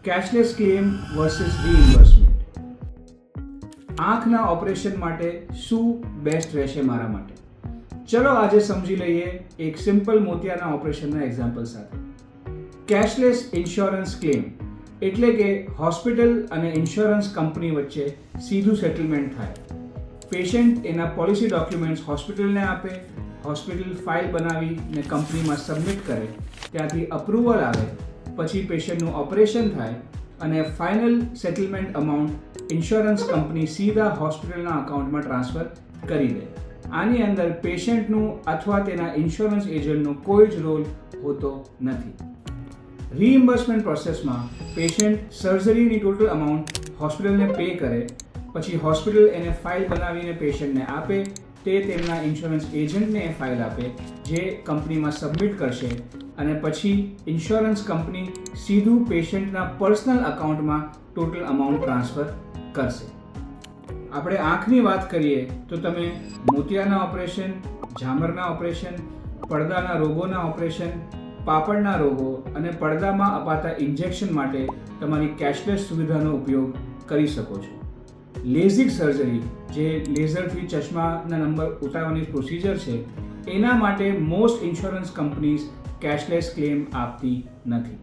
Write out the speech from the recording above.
Cashless claim versus રીઇમ્બર્સમેન્ટ. આંખના operation માટે શું બેસ્ટ રહેશે મારા માટે? ચલો આજે સમજી લઈએ એક સિમ્પલ મોતિયાના ઓપરેશનના એક્ઝામ્પલ સાથે. કેશલેસ ઇન્સ્યોરન્સ ક્લેમ એટલે કે હોસ્પિટલ અને ઇન્સ્યોરન્સ કંપની વચ્ચે સીધું સેટલમેન્ટ થાય. પેશન્ટ એના પોલિસી ડોક્યુમેન્ટ્સ હોસ્પિટલને આપે, હોસ્પિટલ ફાઇલ બનાવીને કંપનીમાં સબમિટ કરે, ત્યાંથી અપ્રુવલ આવે, પછી પેશન્ટનું ઓપરેશન થાય અને final settlement amount insurance company સીધા હોસ્પિટલના અકાઉન્ટમાં ટ્રાન્સફર કરી દે. આની અંદર પેશન્ટનું અથવા તેના ઇન્સ્યોરન્સ એજન્ટનો કોઈ જ રોલ હોતો નથી. રીઇમ્બર્સમેન્ટ પ્રોસેસમાં પેશન્ટ સર્જરીની ટોટલ અમાઉન્ટ હોસ્પિટલને પે કરે, પછી હોસ્પિટલ એને ફાઇલ બનાવીને પેશન્ટને આપે, તે તેમના ઇન્સ્યોરન્સ એજન્ટને એ ફાઇલ આપે જે કંપનીમાં સબમિટ કરશે અને પછી ઇન્સ્યોરન્સ કંપની સીધું પેશન્ટના પર્સનલ અકાઉન્ટમાં ટોટલ અમાઉન્ટ ટ્રાન્સફર કરશે. આપણે આંખની વાત કરીએ તો તમે મોતિયાના ઓપરેશન, ઝામરના ઓપરેશન, પડદાના રોગોના ઓપરેશન, પાપડના રોગો અને પડદામાં અપાતા ઇન્જેક્શન માટે તમારી કેશલેસ સુવિધાનો ઉપયોગ કરી શકો છો. લેઝિક સર્જરી, જે લેઝરથી ચશ્માના નંબર ઉતારવાની પ્રોસિજર છે, એના માટે most insurance companies cashless claim આપતી નથી.